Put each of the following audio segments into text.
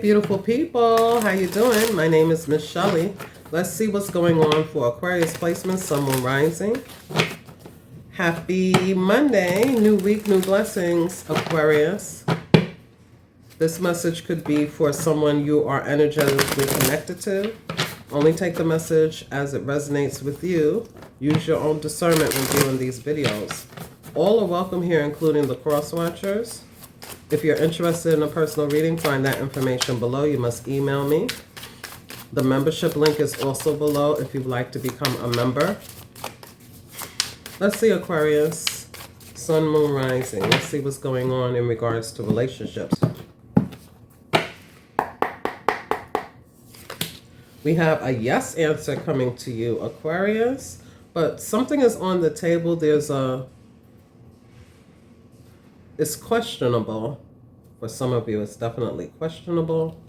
Beautiful people, how you doing? My name is Miss Shelley. Let's see what's going on for Aquarius placement, Sun, Moon, Rising. Happy Monday, new week, new blessings, Aquarius. This message could be for someone you are energetically connected to. Only take the message as it resonates with you. Use your own discernment when viewing these videos. All are welcome here, including the cross watchers. If you're interested in a personal reading, find that information below. You must email me. The membership link is also below if you'd like to become a member. Let's see, Aquarius, Sun, Moon, Rising. Let's see what's going on in regards to relationships. We have a yes answer coming to you, Aquarius, but something is on the table. It's questionable. For some of you, it's definitely questionable.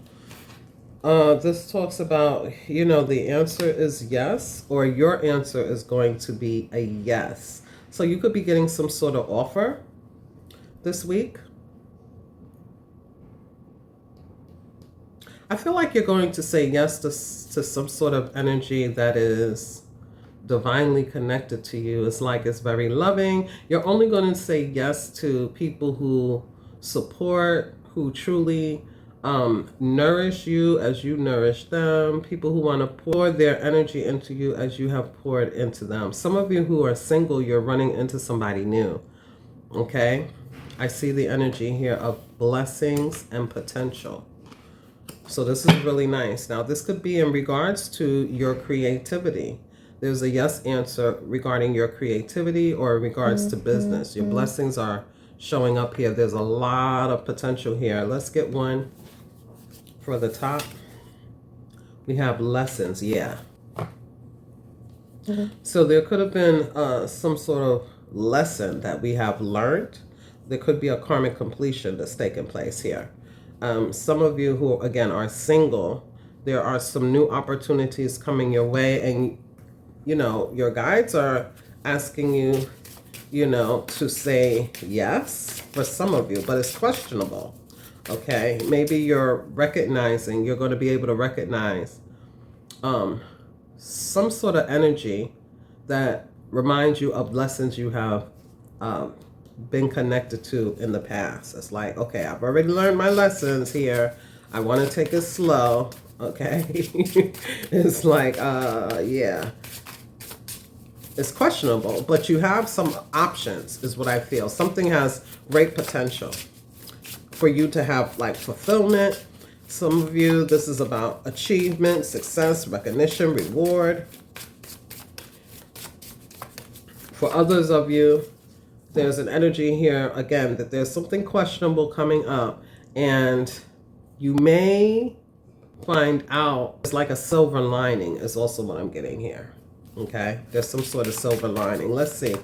This talks about, the answer is yes, or your answer is going to be a yes. So you could be getting some sort of offer this week. I feel like you're going to say yes to some sort of energy that is divinely connected to you. It's like it's very loving. You're only going to say yes to people who support, who truly nourish you as you nourish them, people who want to pour their energy into you as you have poured into them. Some of you who are single, you're running into somebody new, okay? I see the energy here of blessings and potential. So this is really nice. Now, this could be in regards to your creativity. There's a yes answer regarding your creativity or in regards to business. Your blessings are showing up here. There's a lot of potential here. Let's get one for the top. We have lessons. Yeah. So there could have been some sort of lesson that we have learned. There could be a karmic completion that's taking place here. Some of you who, again, are single, there are some new opportunities coming your way, and your guides are asking you, to say yes for some of you, but it's questionable, okay? Maybe you're going to be able to recognize some sort of energy that reminds you of lessons you have been connected to in the past. It's like, okay, I've already learned my lessons here. I want to take it slow, okay? It's like, yeah. It's questionable, but you have some options, is what I feel. Something has great potential for you to have, like, fulfillment. Some of you, this is about achievement, success, recognition, reward. For others of you, there's an energy here, again, that there's something questionable coming up, and you may find out it's like a silver lining is also what I'm getting here. Okay, there's some sort of silver lining. Let's see.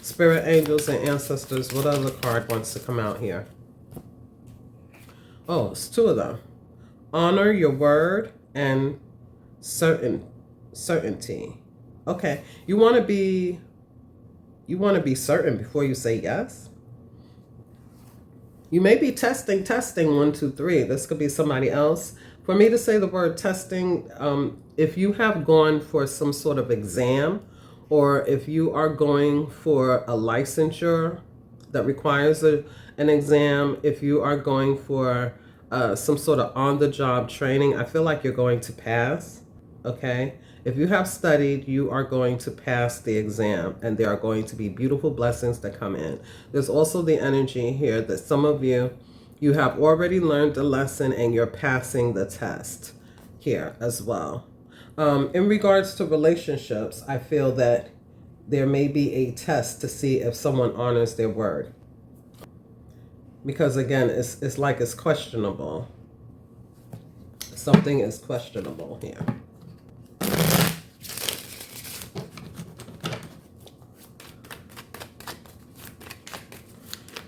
Spirit, angels, and ancestors. What other card wants to come out here? Oh, it's two of them. Honor your word and certainty. Okay, you want to be certain before you say yes. You may be testing 1, 2, 3. This could be somebody else. For me to say the word testing, if you have gone for some sort of exam, or if you are going for a licensure that requires an exam, if you are going for some sort of on-the-job training, I feel like you're going to pass, okay? If you have studied, you are going to pass the exam, and there are going to be beautiful blessings that come in. There's also the energy here that some of you have already learned the lesson and you're passing the test here as well. In regards to relationships, I feel that there may be a test to see if someone honors their word. Because again, it's like it's questionable. Something is questionable here.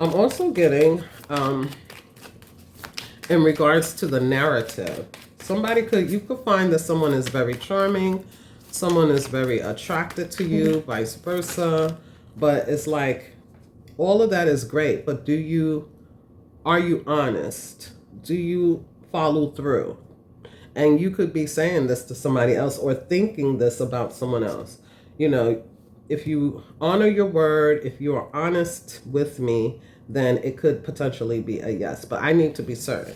I'm also getting, in regards to the narrative, you could find that someone is very charming, someone is very attracted to you, vice versa, but it's like all of that is great, but are you honest? Do you follow through. And you could be saying this to somebody else or thinking this about someone else. You know, if you honor your word, if you are honest with me, then it could potentially be a yes. But I need to be certain.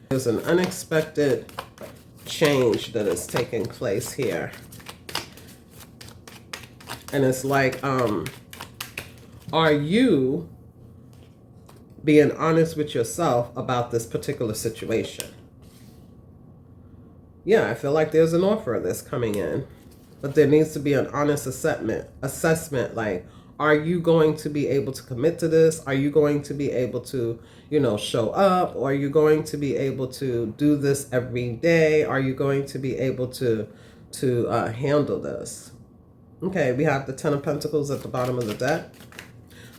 There's an unexpected change that is taking place here. And it's like, are you being honest with yourself about this particular situation? Yeah, I feel like there's an offer that's coming in, but there needs to be an honest assessment. Like, are you going to be able to commit to this? Are you going to be able to, you know, show up? Or are you going to be able to do this every day? Are you going to be able to handle this? Okay, we have the Ten of Pentacles at the bottom of the deck.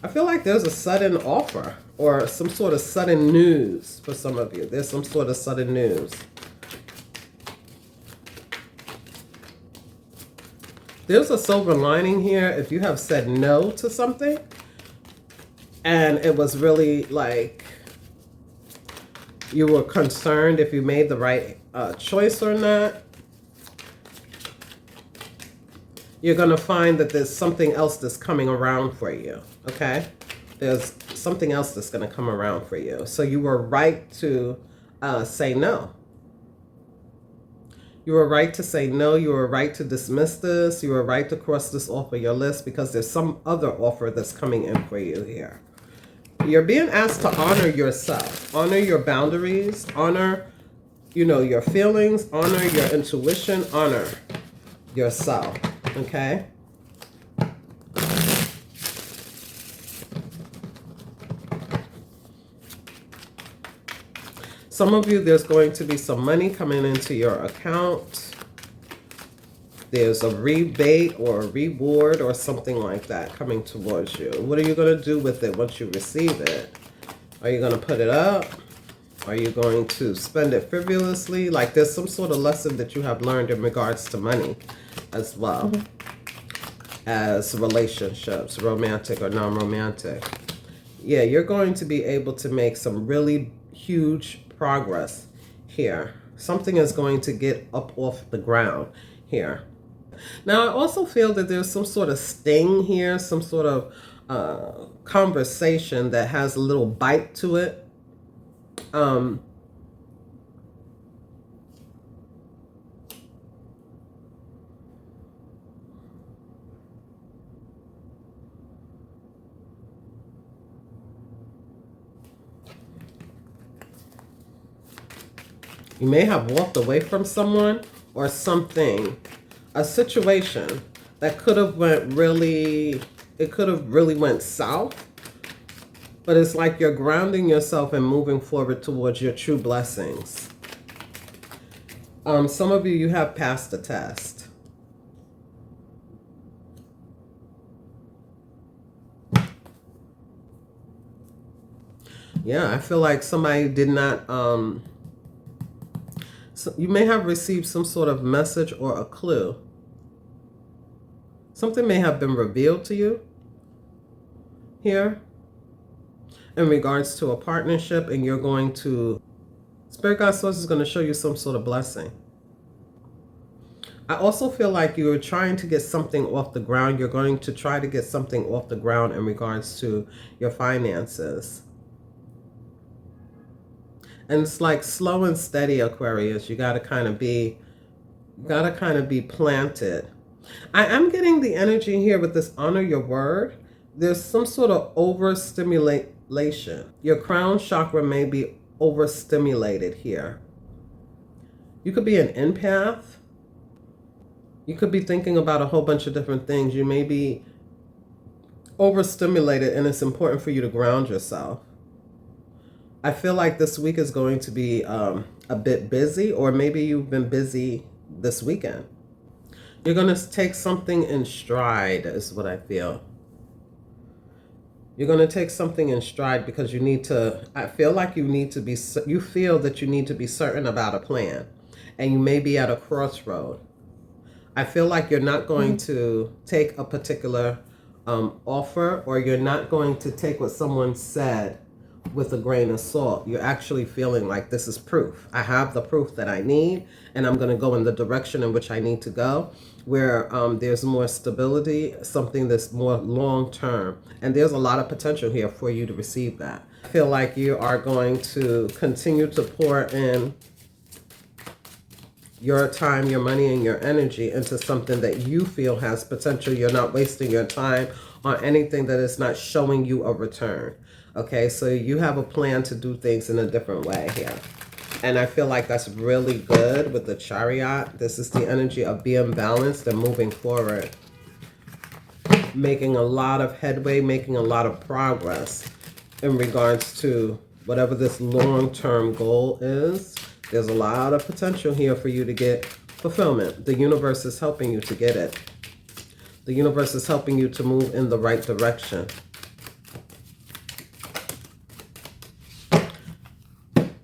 I feel like there's a sudden offer or some sort of sudden news for some of you. There's some sort of sudden news. There's a silver lining here. If you have said no to something and it was really like you were concerned if you made the right choice or not, you're going to find that there's something else that's coming around for you, okay? There's something else that's going to come around for you. So you were right to say no. You were right to say no. You were right to dismiss this. You were right to cross this off of your list because there's some other offer that's coming in for you here. You're being asked to honor yourself, honor your boundaries, honor, you know, your feelings, honor your intuition, honor yourself, okay? Some of you, there's going to be some money coming into your account. There's a rebate or a reward or something like that coming towards you. What are you going to do with it once you receive it? Are you going to put it up? Are you going to spend it frivolously? Like there's some sort of lesson that you have learned in regards to money as well as relationships, romantic or non-romantic. Yeah, you're going to be able to make some really huge progress here. Something is going to get up off the ground here. Now, I also feel that there's some sort of sting here, some sort of conversation that has a little bite to it. You may have walked away from someone or something, a situation that could have went really, it could have really went south, but it's like you're grounding yourself and moving forward towards your true blessings. Some of you, you have passed the test. Yeah, I feel like somebody did not, so you may have received some sort of message or a clue. Something may have been revealed to you here in regards to a partnership, and you're going to, Spirit Guide Source is going to show you some sort of blessing. I also feel like you're trying to get something off the ground. You're going to try to get something off the ground in regards to your finances. And it's like slow and steady, Aquarius. You got to kind of be planted. I am getting the energy here with this honor your word. There's some sort of overstimulation. Your crown chakra may be overstimulated here. You could be an empath. You could be thinking about a whole bunch of different things. You may be overstimulated, and it's important for you to ground yourself. I feel like this week is going to be a bit busy, or maybe you've been busy this weekend. You're going to take something in stride is what I feel. You're going to take something in stride because you need to, I feel like you need to be, you feel that you need to be certain about a plan, and you may be at a crossroad. I feel like you're not going to take a particular offer, or you're not going to take what someone said with a grain of salt. You're actually feeling like this is proof. I have the proof that I need, and I'm going to go in the direction in which I need to go, where there's more stability, something that's more long term. And there's a lot of potential here for you to receive that. I feel like you are going to continue to pour in your time, your money, and your energy into something that you feel has potential. You're not wasting your time on anything that is not showing you a return. Okay, so you have a plan to do things in a different way here. And I feel like that's really good with the Chariot. This is the energy of being balanced and moving forward. Making a lot of headway, making a lot of progress in regards to whatever this long-term goal is. There's a lot of potential here for you to get fulfillment. The universe is helping you to get it. The universe is helping you to move in the right direction.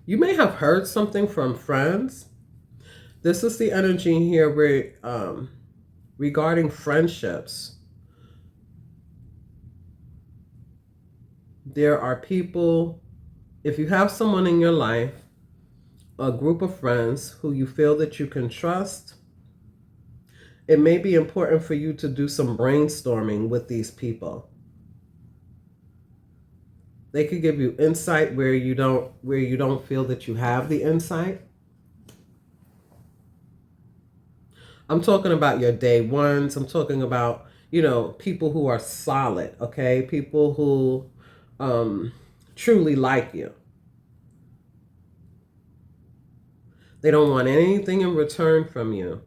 You may have heard something from friends. This is the energy here where, regarding friendships. There are people, if you have someone in your life, a group of friends who you feel that you can trust, it may be important for you to do some brainstorming with these people. They could give you insight where you don't feel that you have the insight. I'm talking about your day ones. I'm talking about, people who are solid, okay? People who truly like you. They don't want anything in return from you.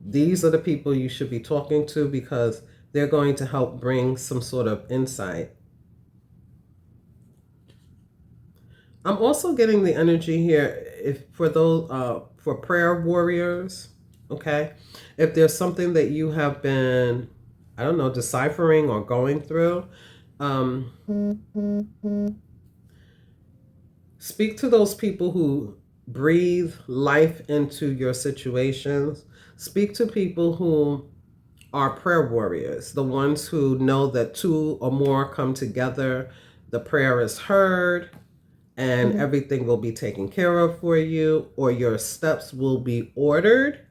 These are the people you should be talking to because they're going to help bring some sort of insight. I'm also getting the energy here for prayer warriors, okay? If there's something that you have been, I don't know, deciphering or going through, speak to those people who breathe life into your situations. Speak to people who are prayer warriors, the ones who know that two or more come together, the prayer is heard, and everything will be taken care of for you, or your steps will be ordered.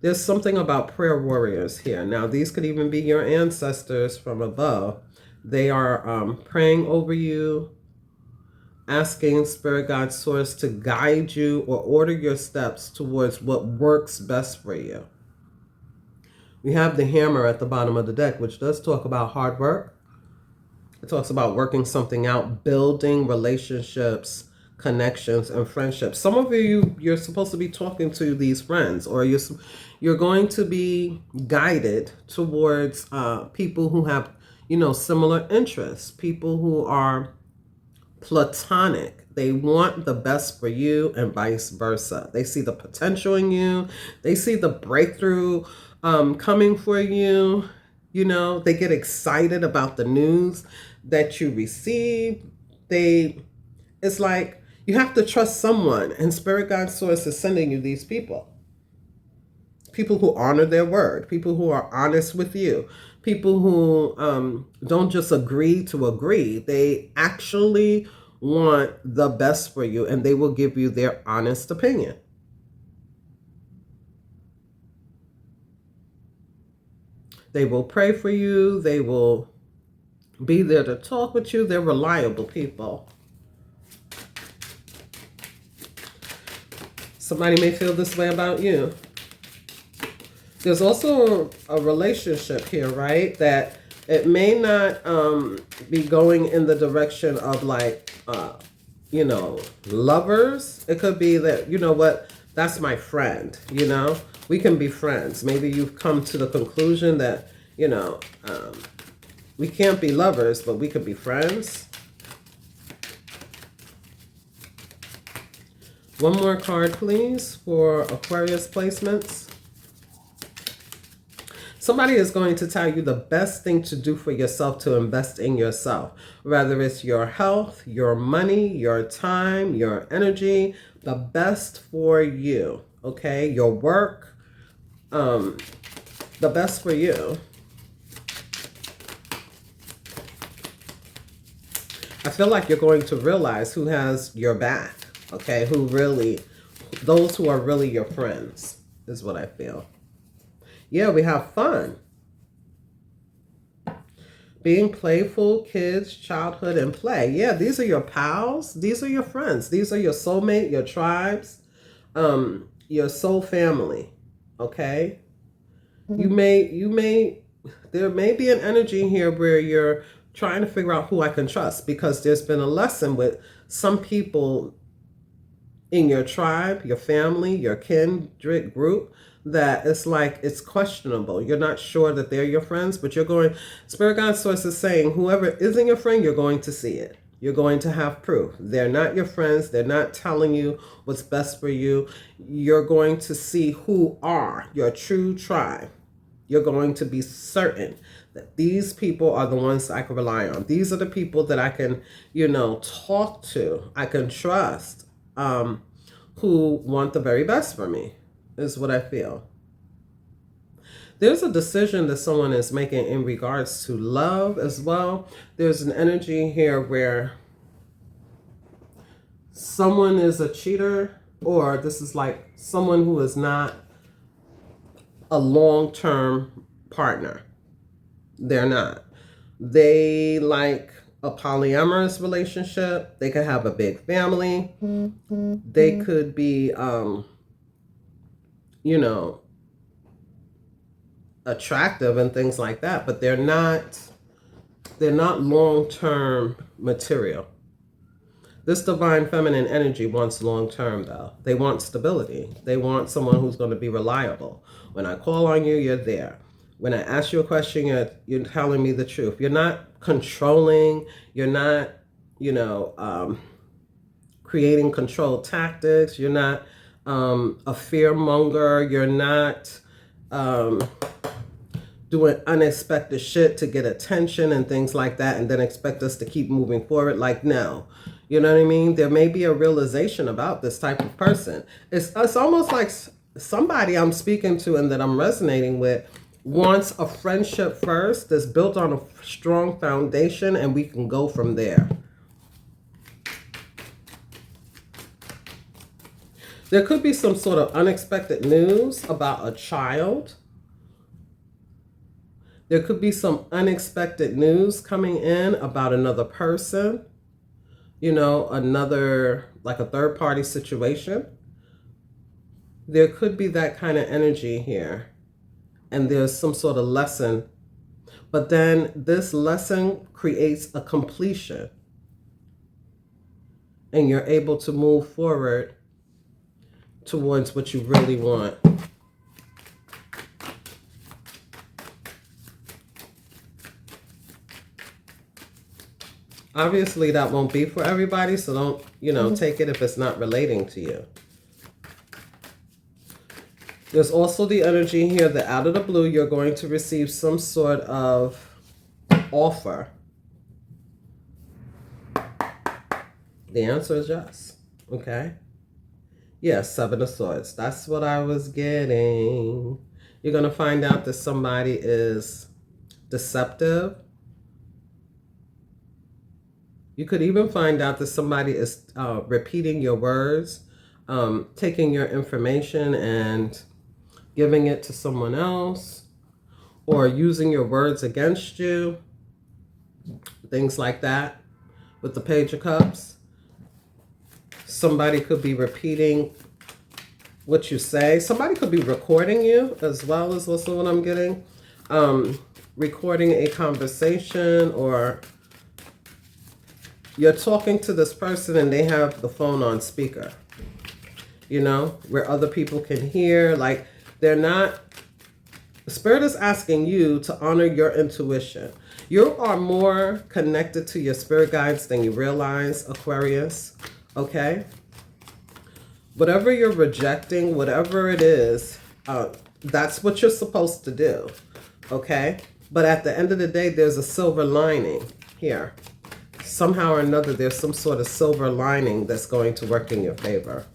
There's something about prayer warriors here. Now, these could even be your ancestors from above. They are praying over you, asking Spirit Guide Source to guide you or order your steps towards what works best for you. We have the hammer at the bottom of the deck, which does talk about hard work. It talks about working something out, building relationships, connections, and friendships. Some of you're supposed to be talking to these friends, or you're going to be guided towards people who have, similar interests, people who are platonic. They want the best for you and vice versa. They see the potential in you. They see the breakthrough coming for you. They get excited about the news that you receive. It's like you have to trust someone, and Spirit Guide Source is sending you these people. People who honor their word, people who are honest with you, people who don't just agree to agree. They actually want the best for you, and they will give you their honest opinion. They will pray for you. They will be there to talk with you. They're reliable people. Somebody may feel this way about you. There's also a relationship here, right? That it may not be going in the direction of lovers. It could be that, that's my friend, we can be friends. Maybe you've come to the conclusion that, we can't be lovers, but we could be friends. One more card, please, for Aquarius placements. Somebody is going to tell you the best thing to do for yourself to invest in yourself, whether it's your health, your money, your time, your energy, the best for you, okay? Your work, the best for you. I feel like you're going to realize who has your back, okay? Those who are really your friends is what I feel. Yeah, we have fun. Being playful, kids, childhood, and play. Yeah, these are your pals. These are your friends. These are your soulmate, your tribes, your soul family, okay? There may be an energy here where you're trying to figure out who I can trust, because there's been a lesson with some people in your tribe, your family, your kindred group, that it's like it's questionable. You're not sure that they're your friends, but you're going, Spirit Guide Source is saying, whoever isn't your friend, you're going to see it. You're going to have proof. They're not your friends. They're not telling you what's best for you. You're going to see who are your true tribe. You're going to be certain that these people are the ones I can rely on. These are the people that I can, talk to. I can trust, who want the very best for me, is what I feel. There's a decision that someone is making in regards to love as well. There's an energy here where someone is a cheater, or this is like someone who is not a long-term partner. They're not. They like a polyamorous relationship. They could have a big family. They could be, attractive and things like that, but they're not long-term material. This divine feminine energy wants long-term, though. They want stability. They want someone who's going to be reliable. When I call on you, you're there. When I ask you a question, you're telling me the truth. You're not controlling. You're not, creating control tactics. You're not a fear monger. You're not doing unexpected shit to get attention and things like that, and then expect us to keep moving forward. Like, no. You know what I mean? There may be a realization about this type of person. It's almost like somebody I'm speaking to and that I'm resonating with wants a friendship first that's built on a strong foundation, and we can go from there. There could be some sort of unexpected news about a child. There could be some unexpected news coming in about another person, another, like a third party situation. There could be that kind of energy here. And there's some sort of lesson. But then this lesson creates a completion. And you're able to move forward towards what you really want. Obviously, that won't be for everybody, so don't, take it if it's not relating to you. There's also the energy here that out of the blue, you're going to receive some sort of offer. The answer is yes. Okay? Yes, Seven of Swords. That's what I was getting. You're going to find out that somebody is deceptive. You could even find out that somebody is repeating your words, taking your information and giving it to someone else, or using your words against you, things like that. With the Page of Cups, somebody could be repeating what you say. Somebody could be recording you as well, is also what I'm getting. Recording a conversation, or you're talking to this person and they have the phone on speaker, where other people can hear. Like, they're not, Spirit is asking you to honor your intuition. You are more connected to your spirit guides than you realize, Aquarius, okay? Whatever you're rejecting, whatever it is, that's what you're supposed to do, okay? But at the end of the day, there's a silver lining here. Somehow or another, there's some sort of silver lining that's going to work in your favor.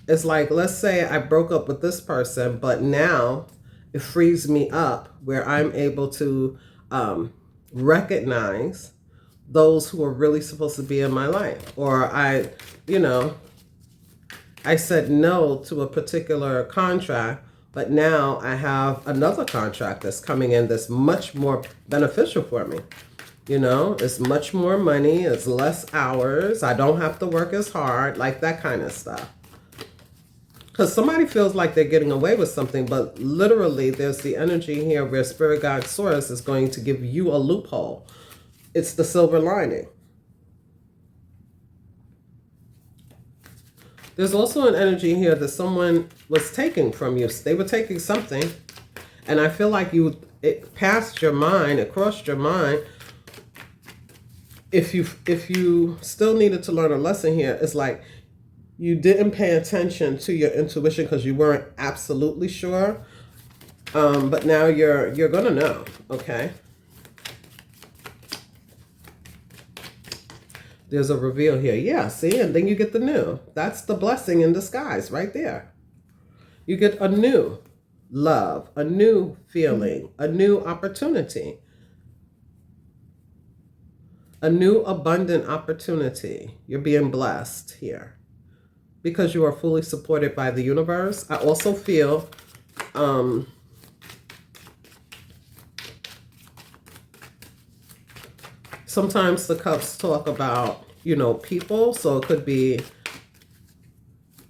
It's like, let's say I broke up with this person, but now it frees me up where I'm able to recognize those who are really supposed to be in my life. Or I said no to a particular contract, but now I have another contract that's coming in that's much more beneficial for me. It's much more money, it's less hours, I don't have to work as hard, like that kind of stuff. Because somebody feels like they're getting away with something, but literally there's the energy here where Spirit Guide Source is going to give you a loophole. It's the silver lining. There's also an energy here that someone was taking from you. They were taking something, and I feel like it passed your mind, it crossed your mind. If you still needed to learn a lesson here, it's like you didn't pay attention to your intuition because you weren't absolutely sure. But now you're gonna know, okay? There's a reveal here. Yeah, see, and then you get the new. That's the blessing in disguise right there. You get a new love, a new feeling, a new opportunity, a new abundant opportunity. You're being blessed here because you are fully supported by the universe. I also feel sometimes the cups talk about, people. So it could be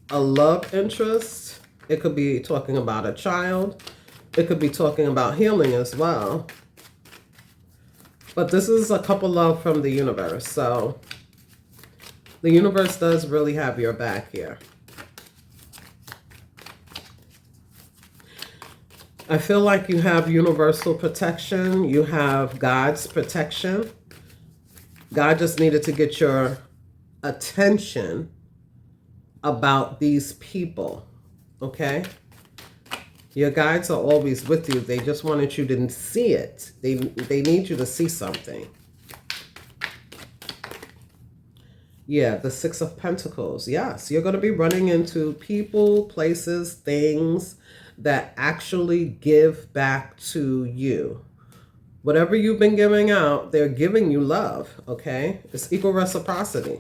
a love interest. It could be talking about a child. It could be talking about healing as well. But this is a couple love from the universe. So the universe does really have your back here. I feel like you have universal protection. You have God's protection. God just needed to get your attention about these people, okay? Your guides are always with you. They just wanted you to see it. They need you to see something. Yeah, the Six of Pentacles. Yes, you're going to be running into people, places, things that actually give back to you. Whatever you've been giving out, they're giving you love, okay? It's equal reciprocity.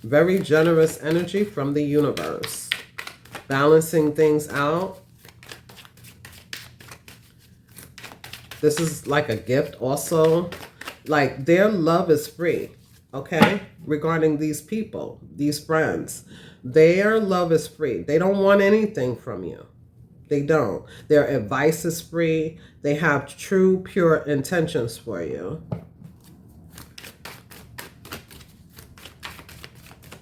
Very generous energy from the universe. Balancing things out. This is like a gift also. Like their love is free, okay? Regarding these people, these friends. Their love is free. They don't want anything from you. They don't. Their advice is free. They have true, pure intentions for you.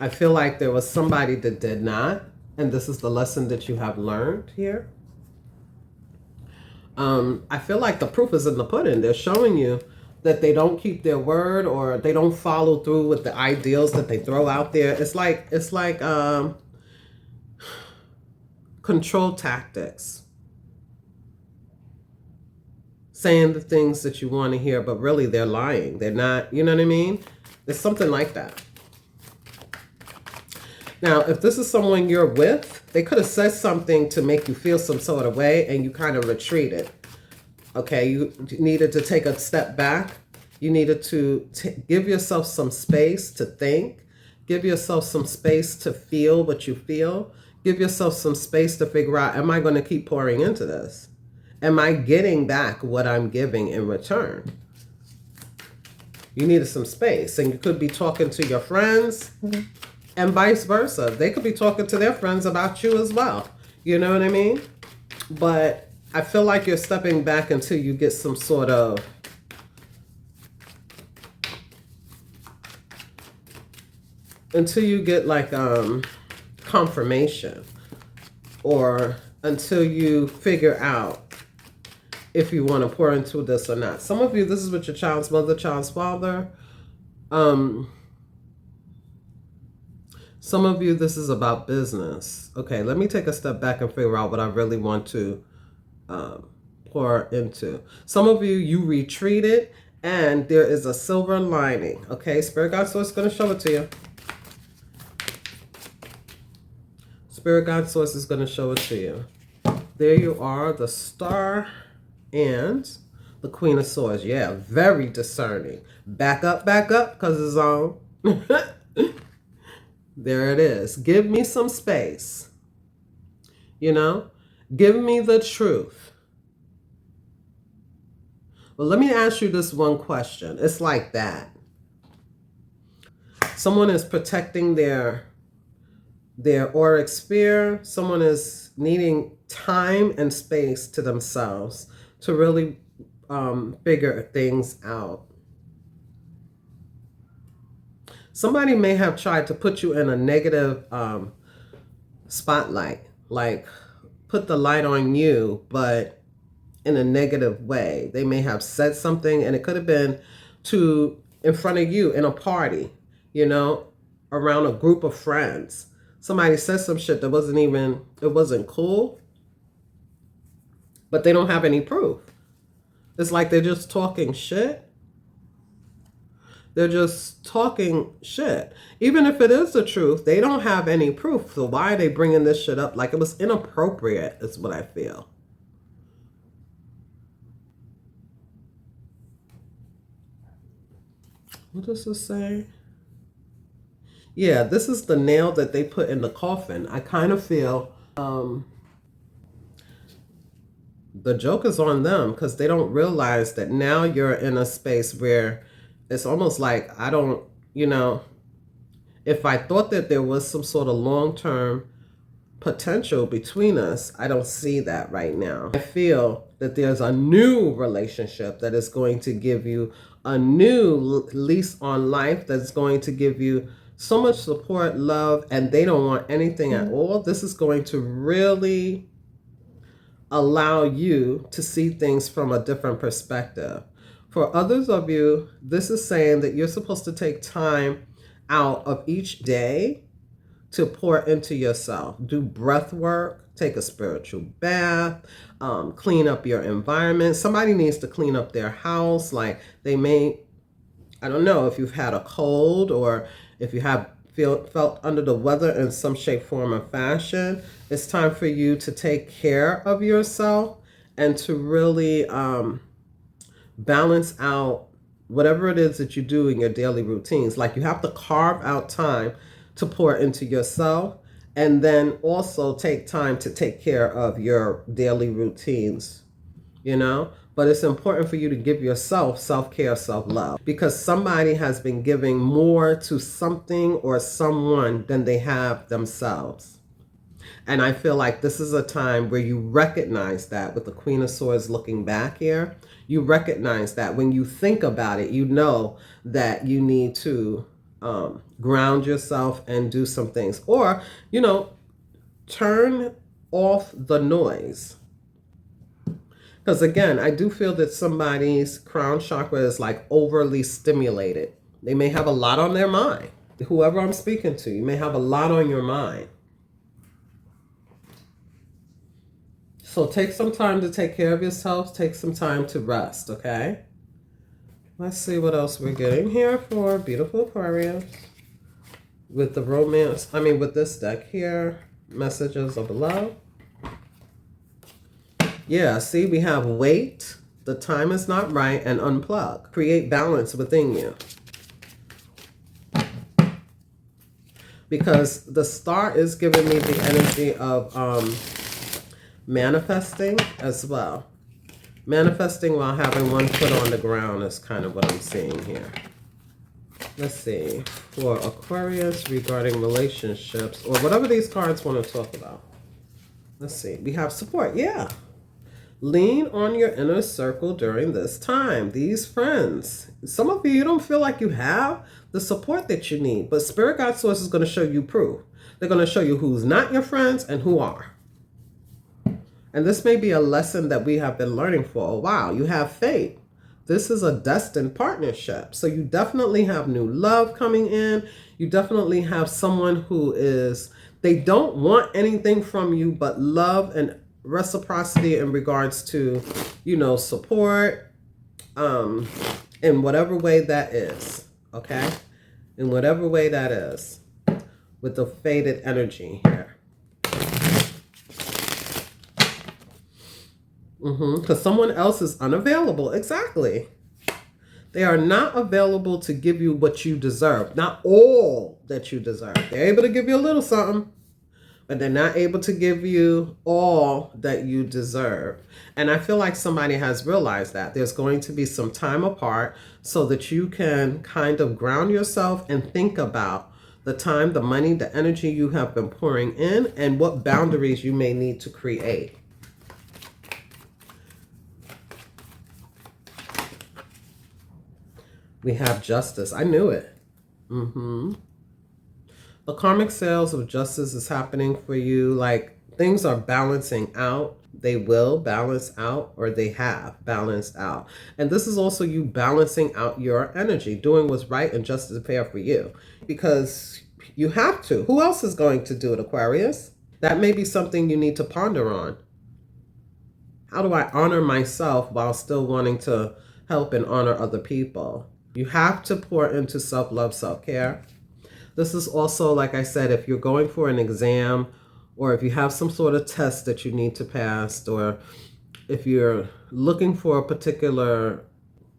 I feel like there was somebody that did not, and this is the lesson that you have learned here. I feel like the proof is in the pudding. They're showing you that they don't keep their word, or they don't follow through with the ideals that they throw out there. It's like control tactics. Saying the things that you want to hear, but really they're lying. They're not, you know what I mean? It's something like that. Now, if this is someone you're with, they could have said something to make you feel some sort of way and you kind of retreated. Okay, you needed to take a step back. You needed to give yourself some space to think. Give yourself some space to feel what you feel. Give yourself some space to figure out, am I going to keep pouring into this? Am I getting back what I'm giving in return? You needed some space. And you could be talking to your friends and vice versa. They could be talking to their friends about you as well. You know what I mean? But I feel like you're stepping back until you get some sort of like confirmation, or until you figure out if you want to pour into this or not. Some of you, this is with your child's mother, child's father. Some of you, this is about business. Okay, let me take a step back and figure out what I really want to pour into. Some of you, you retreated, and there is a silver lining. Okay, Spirit Guide Source is going to show it to you. Spirit Guide Source is going to show it to you. There you are, the Star and The Queen of Swords, yeah, very discerning. Back up, because it's on. There it is. Give me some space. You know, give me the truth. Well, let me ask you this one question. It's like that. Someone is protecting their auric sphere. Someone is needing time and space to themselves to really figure things out. Somebody may have tried to put you in a negative spotlight, like put the light on you, but in a negative way. They may have said something, and it could have been in front of you in a party, you know, around a group of friends. Somebody said some shit that it wasn't cool, but they don't have any proof. It's like they're just talking shit. They're just talking shit. Even if it is the truth, they don't have any proof. So why are they bringing this shit up? Like it was inappropriate, is what I feel. What does this say? Yeah, this is the nail that they put in the coffin. I kind of feel the joke is on them because they don't realize that now you're in a space where it's almost like if I thought that there was some sort of long-term potential between us, I don't see that right now. I feel that there's a new relationship that is going to give you a new lease on life, that's going to give you so much support, love, and they don't want anything at all. This is going to really allow you to see things from a different perspective. For others of you, this is saying that you're supposed to take time out of each day to pour into yourself. Do breath work, take a spiritual bath, clean up your environment. Somebody needs to clean up their house. Like they may, I don't know, if you've had a cold or if you have felt under the weather in some shape, form, or fashion, it's time for you to take care of yourself and to really balance out whatever it is that you do in your daily routines. Like you have to carve out time to pour into yourself, and then also take time to take care of your daily routines, But it's important for you to give yourself self-care, self-love, because somebody has been giving more to something or someone than they have themselves. And I feel like this is a time where you recognize that with the Queen of Swords looking back here. You recognize that when you think about it, you know that you need to ground yourself and do some things. Or, turn off the noise. Because again, I do feel that somebody's crown chakra is like overly stimulated. They may have a lot on their mind. Whoever I'm speaking to, you may have a lot on your mind. So take some time to take care of yourself. Take some time to rest, okay? Let's see what else we're getting here for beautiful Aquarius. With the romance, with this deck here, messages of love. Yeah, see, we have wait, the time is not right, and unplug. Create balance within you. Because the star is giving me the energy of manifesting as well. Manifesting while having one foot on the ground is kind of what I'm seeing here. Let's see. For Aquarius regarding relationships or whatever these cards want to talk about. Let's see. We have support. Yeah. Lean on your inner circle during this time. These friends. Some of you don't feel like you have the support that you need. But Spirit Guide Source is going to show you proof. They're going to show you who's not your friends and who are. And this may be a lesson that we have been learning for a while. You have faith. This is a destined partnership. So you definitely have new love coming in. You definitely have someone who they don't want anything from you but love and reciprocity in regards to, support, in whatever way that is. Okay? In whatever way that is. With the faded energy here. Because someone else is unavailable. Exactly. They are not available to give you what you deserve. Not all that you deserve. They're able to give you a little something, but they're not able to give you all that you deserve. And I feel like somebody has realized that there's going to be some time apart so that you can kind of ground yourself and think about the time, the money, the energy you have been pouring in, and what boundaries you may need to create. We have justice. I knew it. The karmic sales of justice is happening for you. Like, things are balancing out. They will balance out, or they have balanced out. And this is also you balancing out your energy, doing what's right and just and fair for you. Because you have to. Who else is going to do it, Aquarius? That may be something you need to ponder on. How do I honor myself while still wanting to help and honor other people? You have to pour into self-love, self-care. This is also, like I said, if you're going for an exam, or if you have some sort of test that you need to pass, or if you're looking for a particular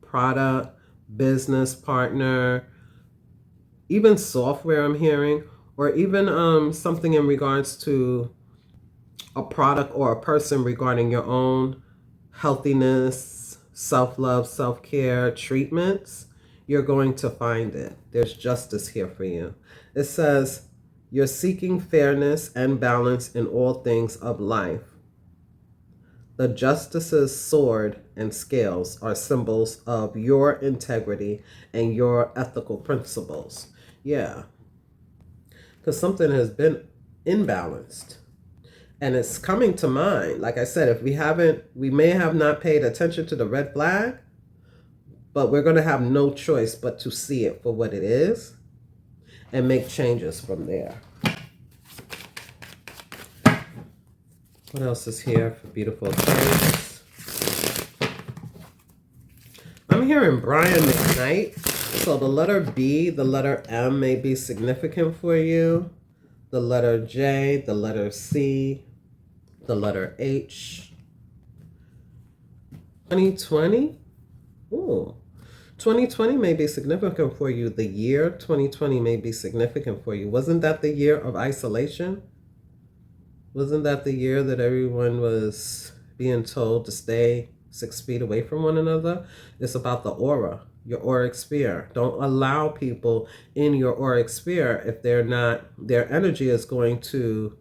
product, business partner, even software I'm hearing, or even something in regards to a product or a person regarding your own healthiness, self-love, self-care treatments, you're going to find it. There's justice here for you. It says, you're seeking fairness and balance in all things of life. The justice's sword and scales are symbols of your integrity and your ethical principles. Yeah. Because something has been imbalanced. And it's coming to mind. Like I said, if we may have not paid attention to the red flag, but we're going to have no choice but to see it for what it is and make changes from there. What else is here for beautiful things? I'm hearing Brian McKnight. So the letter B, the letter M may be significant for you. The letter J, the letter C, the letter H. 2020? Ooh. 2020 may be significant for you. The year 2020 may be significant for you. Wasn't that the year of isolation? Wasn't that the year that everyone was being told to stay 6 feet away from one another? It's about the aura, your auric sphere. Don't allow people in your auric sphere if they're not, their energy is going to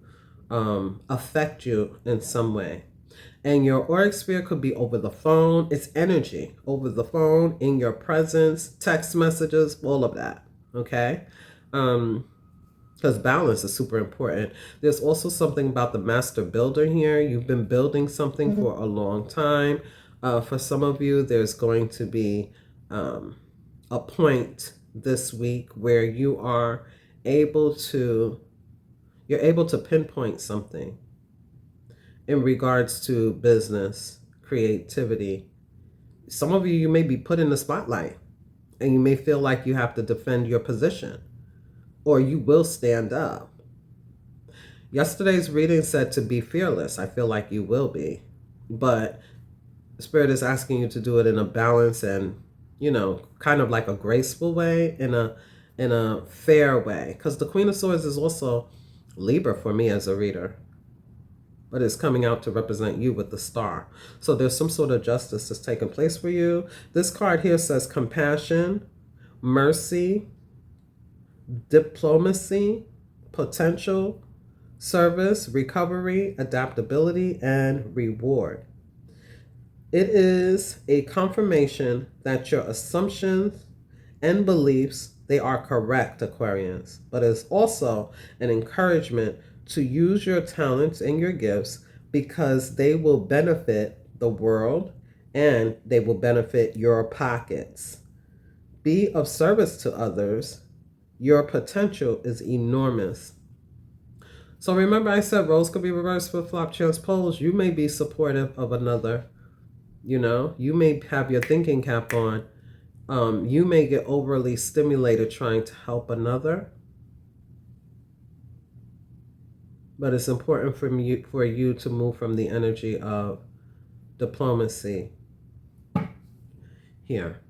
affect you in some way. And your auric sphere could be over the phone. It's energy over the phone, in your presence, text messages, all of that. Okay? Because balance is super important. There's also something about the master builder here. You've been building something for a long time. For some of you, there's going to be a point this week where you are able to, you're able to pinpoint something in regards to business, creativity. Some of you, you may be put in the spotlight and you may feel like you have to defend your position, or you will stand up. Yesterday's reading said to be fearless. I feel like you will be, but Spirit is asking you to do it in a balanced and, you know, kind of like a graceful way, in a fair way. Because the Queen of Swords is also Libra for me as a reader, but it's coming out to represent you with the star. So there's some sort of justice that's taking place for you. This card here says compassion, mercy, diplomacy, potential, service, recovery, adaptability, and reward. It is a confirmation that your assumptions and beliefs, they are correct, Aquarians, but it's also an encouragement to use your talents and your gifts, because they will benefit the world and they will benefit your pockets. Be of service to others. Your potential is enormous. So remember, I said roles could be reversed with flop transposed. You may be supportive of another. You know, you may have your thinking cap on. You may get overly stimulated trying to help another. But it's important for you to move from the energy of diplomacy here.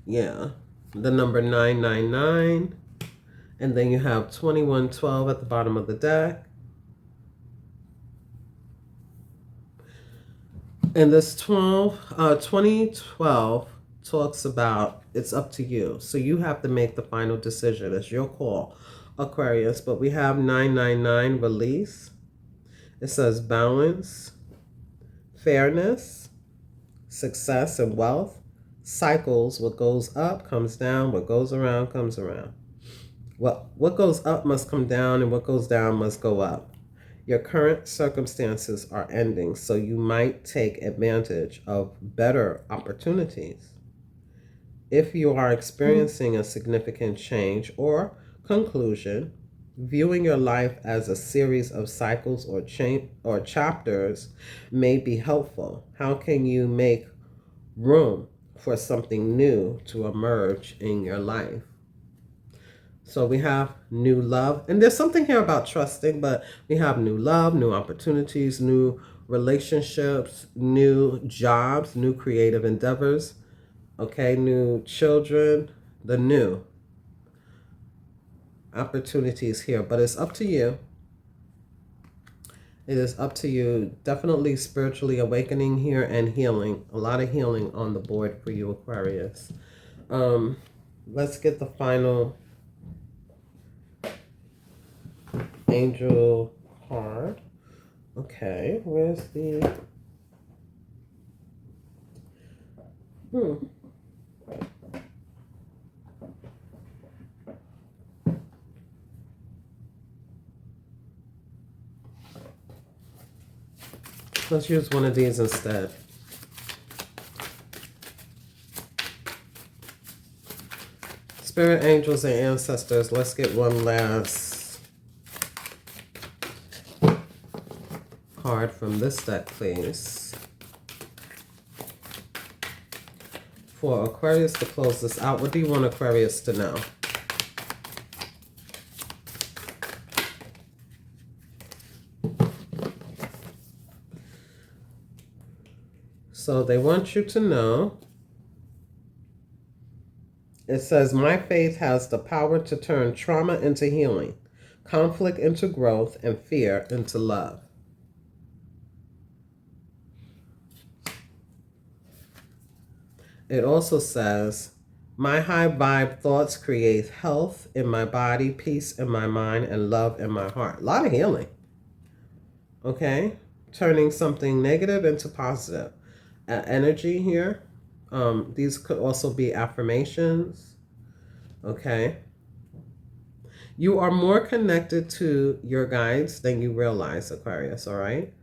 Yeah, the number 999, and then you have 2112 at the bottom of the deck. And this 2012 talks about it's up to you. So you have to make the final decision. It's your call, Aquarius. But we have 999, release. It says balance, fairness, success, and wealth. Cycles, what goes up comes down, what goes around comes around. What goes up must come down, and what goes down must go up. Your current circumstances are ending, so you might take advantage of better opportunities. If you are experiencing a significant change or conclusion, viewing your life as a series of cycles or chapters may be helpful. How can you make room for something new to emerge in your life? So we have new love, and there's something here about trusting, but we have new love, new opportunities, new relationships, new jobs, new creative endeavors, okay, new children, the new opportunities here, but it's up to you. It is up to you. Definitely spiritually awakening here and healing. A lot of healing on the board for you, Aquarius. Let's get the final angel card. Okay, where's the... Let's use one of these instead. Spirit, angels, and ancestors, let's get one last card from this deck, please. For Aquarius to close this out, what do you want Aquarius to know? So they want you to know, it says, my faith has the power to turn trauma into healing, conflict into growth, and fear into love. It also says, my high vibe thoughts create health in my body, peace in my mind, and love in my heart. A lot of healing. Okay? Turning something negative into positive. Energy here. These could also be affirmations. Okay? You are more connected to your guides than you realize, Aquarius, all right?